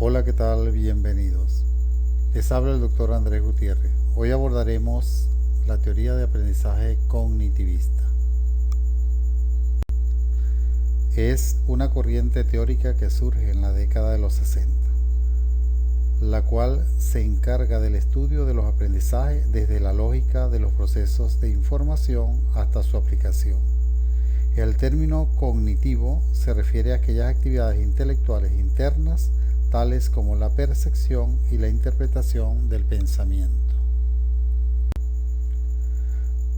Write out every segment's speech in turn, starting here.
Hola, ¿qué tal? Bienvenidos. Les habla el doctor Andrés Gutiérrez. Hoy abordaremos la teoría de aprendizaje cognitivista. Es una corriente teórica que surge en la década de los 60, la cual se encarga del estudio de los aprendizajes desde la lógica de los procesos de información hasta su aplicación. El término cognitivo se refiere a aquellas actividades intelectuales internas tales como la percepción y la interpretación del pensamiento.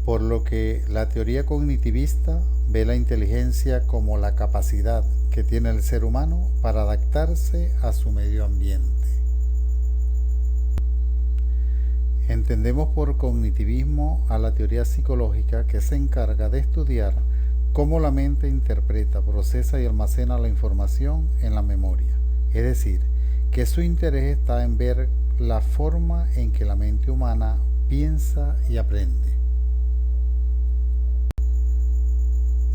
Por lo que la teoría cognitivista ve la inteligencia como la capacidad que tiene el ser humano para adaptarse a su medio ambiente. Entendemos por cognitivismo a la teoría psicológica que se encarga de estudiar cómo la mente interpreta, procesa y almacena la información en la memoria. Es decir, que su interés está en ver la forma en que la mente humana piensa y aprende.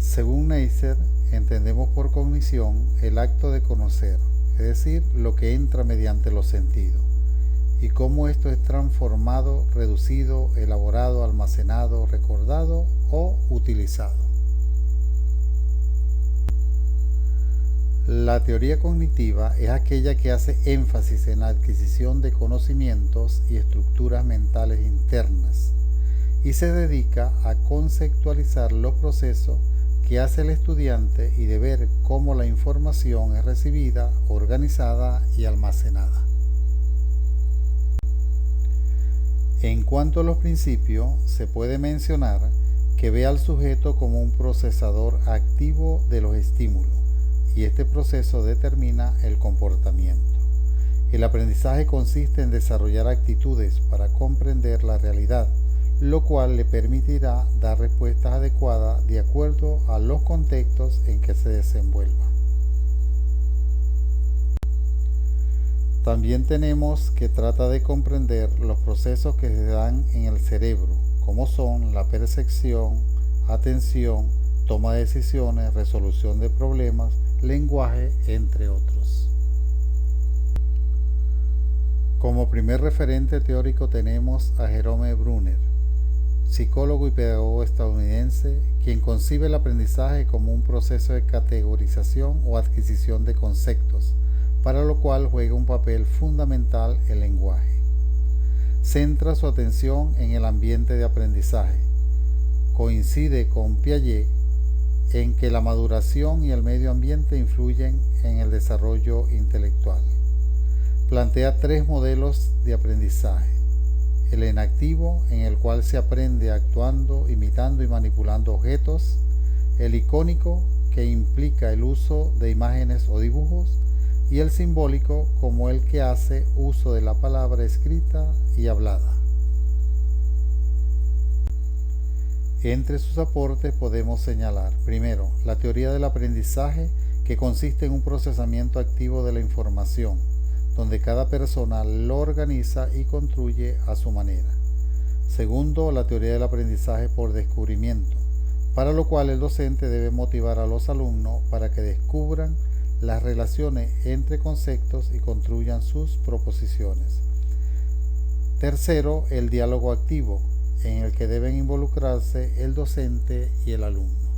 Según Neisser, entendemos por cognición el acto de conocer, es decir, lo que entra mediante los sentidos, y cómo esto es transformado, reducido, elaborado, almacenado, recordado o utilizado. La teoría cognitiva es aquella que hace énfasis en la adquisición de conocimientos y estructuras mentales internas y se dedica a conceptualizar los procesos que hace el estudiante y de ver cómo la información es recibida, organizada y almacenada. En cuanto a los principios, se puede mencionar que ve al sujeto como un procesador activo de los estímulos, y este proceso determina el comportamiento. El aprendizaje consiste en desarrollar actitudes para comprender la realidad, lo cual le permitirá dar respuestas adecuadas de acuerdo a los contextos en que se desenvuelva. También tenemos que trata de comprender los procesos que se dan en el cerebro, como son la percepción, atención, toma de decisiones, resolución de problemas, lenguaje, entre otros. Como primer referente teórico tenemos a Jerome Bruner, psicólogo y pedagogo estadounidense, quien concibe el aprendizaje como un proceso de categorización o adquisición de conceptos, para lo cual juega un papel fundamental el lenguaje. Centra su atención en el ambiente de aprendizaje. Coincide con Piaget en que la maduración y el medio ambiente influyen en el desarrollo intelectual. Plantea tres modelos de aprendizaje: el enactivo, en el cual se aprende actuando, imitando y manipulando objetos; el icónico, que implica el uso de imágenes o dibujos; y el simbólico, como el que hace uso de la palabra escrita y hablada. Entre sus aportes podemos señalar, primero, la teoría del aprendizaje, que consiste en un procesamiento activo de la información, donde cada persona lo organiza y construye a su manera. Segundo, la teoría del aprendizaje por descubrimiento, para lo cual el docente debe motivar a los alumnos para que descubran las relaciones entre conceptos y construyan sus proposiciones. Tercero, el diálogo activo, en el que deben involucrarse el docente y el alumno.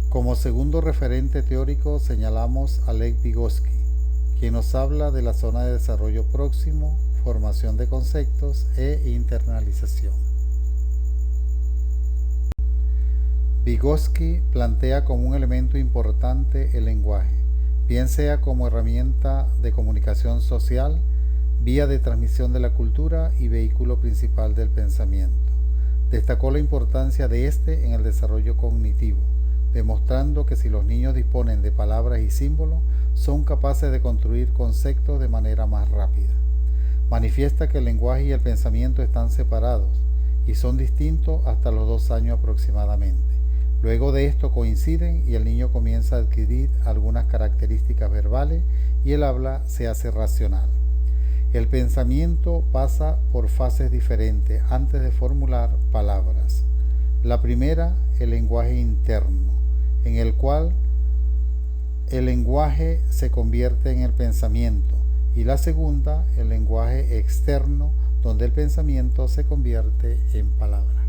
Como segundo referente teórico señalamos a Lev Vygotsky, quien nos habla de la zona de desarrollo próximo, formación de conceptos e internalización. Vygotsky plantea como un elemento importante el lenguaje, bien sea como herramienta de comunicación social, vía de transmisión de la cultura y vehículo principal del pensamiento. Destacó la importancia de este en el desarrollo cognitivo, demostrando que si los niños disponen de palabras y símbolos, son capaces de construir conceptos de manera más rápida. Manifiesta que el lenguaje y el pensamiento están separados y son distintos hasta los 2 años aproximadamente. Luego de esto coinciden y el niño comienza a adquirir algunas características verbales y el habla se hace racional. El pensamiento pasa por fases diferentes antes de formular palabras. La primera, el lenguaje interno, en el cual el lenguaje se convierte en el pensamiento, y la segunda, el lenguaje externo, donde el pensamiento se convierte en palabra.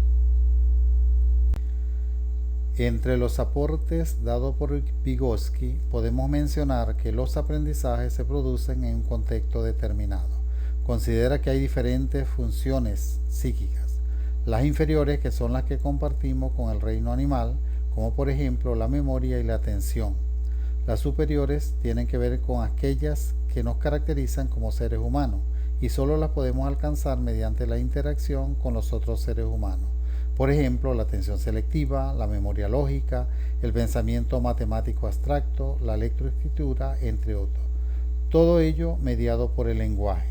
Entre los aportes dados por Vygotsky podemos mencionar que los aprendizajes se producen en un contexto determinado. Considera que hay diferentes funciones psíquicas. Las inferiores, que son las que compartimos con el reino animal, como por ejemplo la memoria y la atención. Las superiores tienen que ver con aquellas que nos caracterizan como seres humanos y solo las podemos alcanzar mediante la interacción con los otros seres humanos. Por ejemplo, la atención selectiva, la memoria lógica, el pensamiento matemático abstracto, la lectoescritura, entre otros. Todo ello mediado por el lenguaje.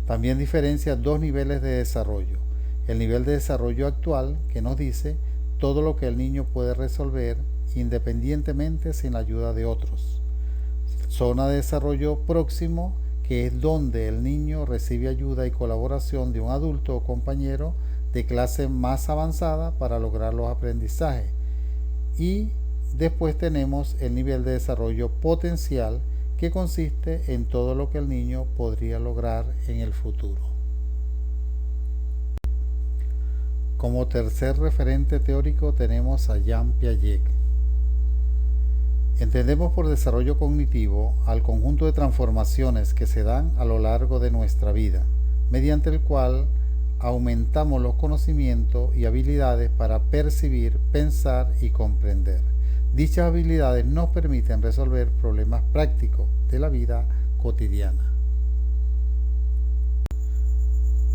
También diferencia dos niveles de desarrollo. El nivel de desarrollo actual, que nos dice todo lo que el niño puede resolver independientemente sin la ayuda de otros. Zona de desarrollo próximo, que es donde el niño recibe ayuda y colaboración de un adulto o compañero de clase más avanzada para lograr los aprendizajes. Y después tenemos el nivel de desarrollo potencial, que consiste en todo lo que el niño podría lograr en el futuro. Como tercer referente teórico tenemos a Jean Piaget. Entendemos por desarrollo cognitivo al conjunto de transformaciones que se dan a lo largo de nuestra vida, mediante el cual aumentamos los conocimientos y habilidades para percibir, pensar y comprender. Dichas habilidades nos permiten resolver problemas prácticos de la vida cotidiana.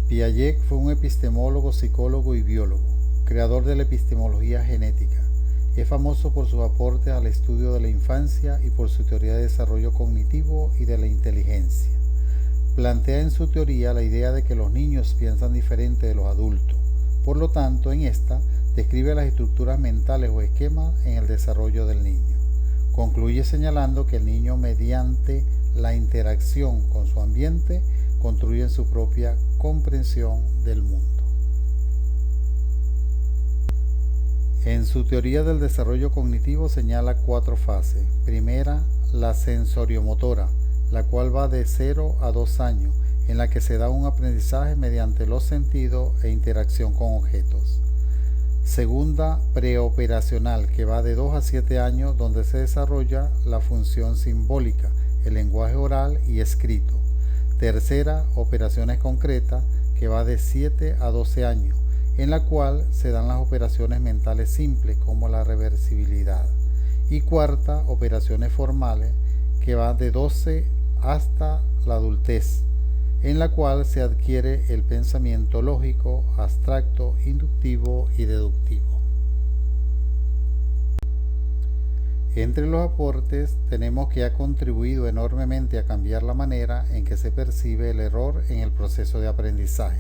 Piaget fue un epistemólogo, psicólogo y biólogo, creador de la epistemología genética. Es famoso por sus aportes al estudio de la infancia y por su teoría de desarrollo cognitivo y de la inteligencia. Plantea en su teoría la idea de que los niños piensan diferente de los adultos. Por lo tanto, en esta describe las estructuras mentales o esquemas en el desarrollo del niño. Concluye señalando que el niño, mediante la interacción con su ambiente, construye su propia comprensión del mundo. En su teoría del desarrollo cognitivo señala 4 fases. Primera, la sensoriomotora, la cual va de 0 a 2 años, en la que se da un aprendizaje mediante los sentidos e interacción con objetos. Segunda, preoperacional, que va de 2 a 7 años, donde se desarrolla la función simbólica, el lenguaje oral y escrito. Tercera, operaciones concretas, que va de 7 a 12 años, en la cual se dan las operaciones mentales simples como la reversibilidad. Y cuarta, operaciones formales, que va de 12 hasta la adultez, en la cual se adquiere el pensamiento lógico, abstracto, inductivo y deductivo. Entre los aportes tenemos que ha contribuido enormemente a cambiar la manera en que se percibe el error en el proceso de aprendizaje,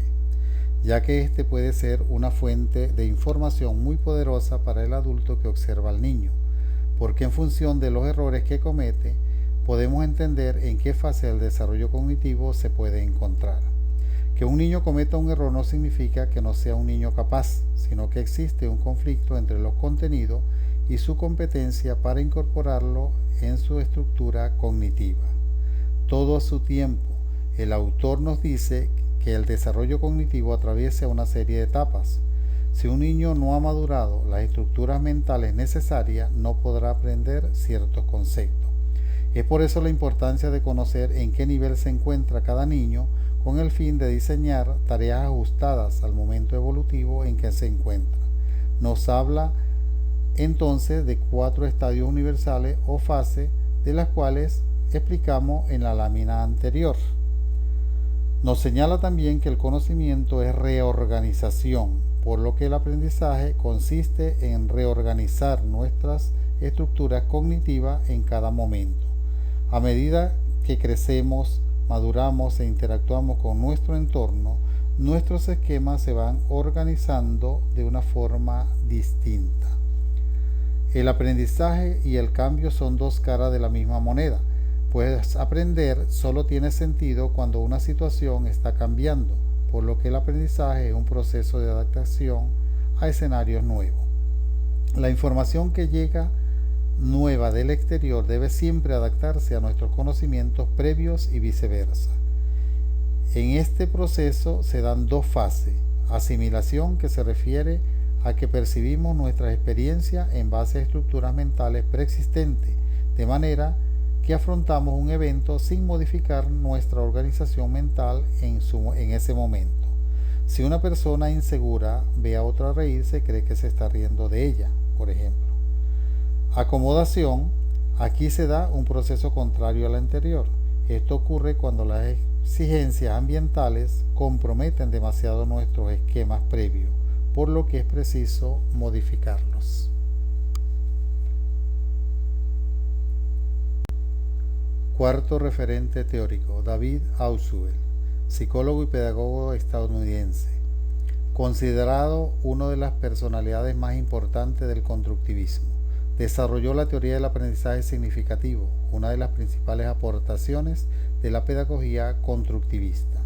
ya que este puede ser una fuente de información muy poderosa para el adulto que observa al niño, porque en función de los errores que comete, podemos entender en qué fase del desarrollo cognitivo se puede encontrar. Que un niño cometa un error no significa que no sea un niño capaz, sino que existe un conflicto entre los contenidos y su competencia para incorporarlo en su estructura cognitiva. Todo a su tiempo. El autor nos dice que el desarrollo cognitivo atraviesa una serie de etapas. Si un niño no ha madurado las estructuras mentales necesarias, no podrá aprender ciertos conceptos. Es por eso la importancia de conocer en qué nivel se encuentra cada niño, con el fin de diseñar tareas ajustadas al momento evolutivo en que se encuentra. Nos habla entonces de 4 estadios universales o fases, de las cuales explicamos en la lámina anterior. Nos señala también que el conocimiento es reorganización, por lo que el aprendizaje consiste en reorganizar nuestras estructuras cognitivas en cada momento. A medida que crecemos, maduramos e interactuamos con nuestro entorno, nuestros esquemas se van organizando de una forma distinta. El aprendizaje y el cambio son 2 caras de la misma moneda, pues aprender solo tiene sentido cuando una situación está cambiando, por lo que el aprendizaje es un proceso de adaptación a escenarios nuevos. La información que llega nueva del exterior debe siempre adaptarse a nuestros conocimientos previos y viceversa. En este proceso se dan dos fases: asimilación, que se refiere a que percibimos nuestras experiencias en base a estructuras mentales preexistentes, de manera que afrontamos un evento sin modificar nuestra organización mental en ese momento. Si una persona insegura ve a otra reírse, cree que se está riendo de ella, por ejemplo. Acomodación: aquí se da un proceso contrario al anterior. Esto ocurre cuando las exigencias ambientales comprometen demasiado nuestros esquemas previos, por lo que es preciso modificarlos. Cuarto referente teórico: David Ausubel, psicólogo y pedagogo estadounidense, considerado una de las personalidades más importantes del constructivismo. Desarrolló la teoría del aprendizaje significativo, una de las principales aportaciones de la pedagogía constructivista.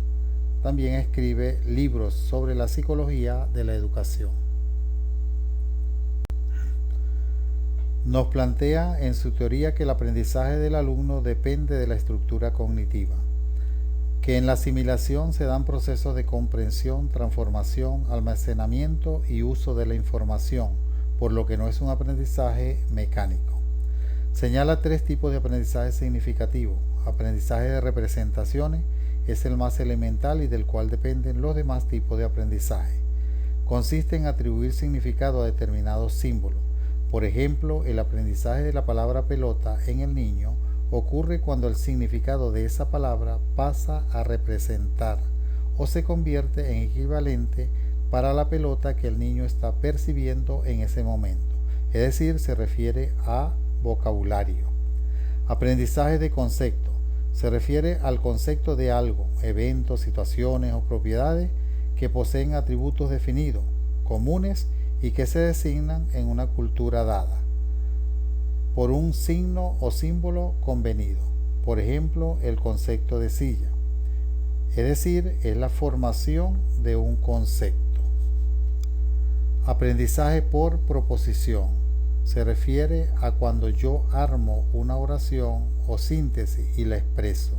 También escribe libros sobre la psicología de la educación. Nos plantea en su teoría que el aprendizaje del alumno depende de la estructura cognitiva, que en la asimilación se dan procesos de comprensión, transformación, almacenamiento y uso de la información, por lo que no es un aprendizaje mecánico. Señala tres tipos de aprendizaje significativo. Aprendizaje de representaciones es el más elemental y del cual dependen los demás tipos de aprendizaje. Consiste en atribuir significado a determinados símbolos. Por ejemplo, el aprendizaje de la palabra pelota en el niño ocurre cuando el significado de esa palabra pasa a representar o se convierte en equivalente para la pelota que el niño está percibiendo en ese momento, es decir, se refiere a vocabulario. Aprendizaje de concepto: se refiere al concepto de algo, eventos, situaciones o propiedades que poseen atributos definidos, comunes y que se designan en una cultura dada por un signo o símbolo convenido. Por ejemplo, el concepto de silla, es decir, es la formación de un concepto. Aprendizaje por proposición: se refiere a cuando yo armo una oración o síntesis y la expreso.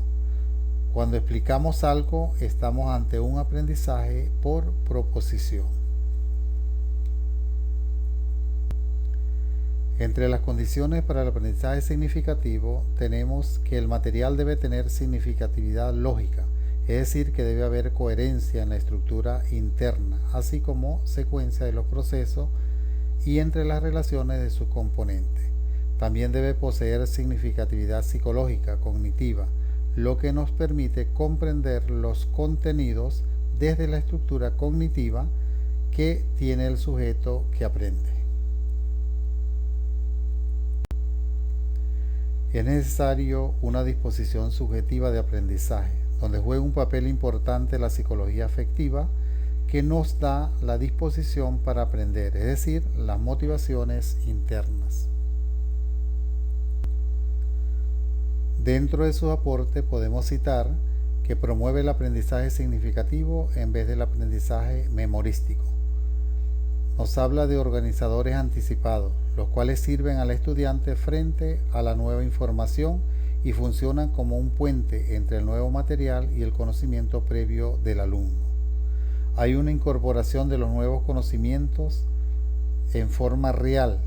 Cuando explicamos algo, estamos ante un aprendizaje por proposición. Entre las condiciones para el aprendizaje significativo tenemos que el material debe tener significatividad lógica, es decir, que debe haber coherencia en la estructura interna, así como secuencia de los procesos y entre las relaciones de sus componentes. También debe poseer significatividad psicológica, cognitiva, lo que nos permite comprender los contenidos desde la estructura cognitiva que tiene el sujeto que aprende. Es necesario una disposición subjetiva de aprendizaje, donde juega un papel importante la psicología afectiva, que nos da la disposición para aprender, es decir, las motivaciones internas. Dentro de sus aportes podemos citar que promueve el aprendizaje significativo en vez del aprendizaje memorístico. Nos habla de organizadores anticipados, los cuales sirven al estudiante frente a la nueva información y funcionan como un puente entre el nuevo material y el conocimiento previo del alumno. Hay una incorporación de los nuevos conocimientos en forma real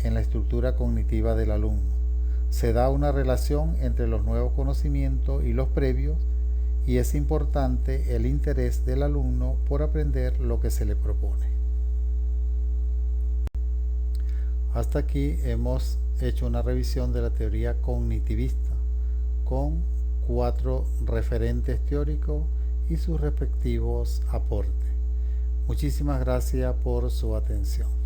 en la estructura cognitiva del alumno. Se da una relación entre los nuevos conocimientos y los previos, y es importante el interés del alumno por aprender lo que se le propone. Hasta aquí hemos hecho una revisión de la teoría cognitivista con 4 referentes teóricos y sus respectivos aportes. Muchísimas gracias por su atención.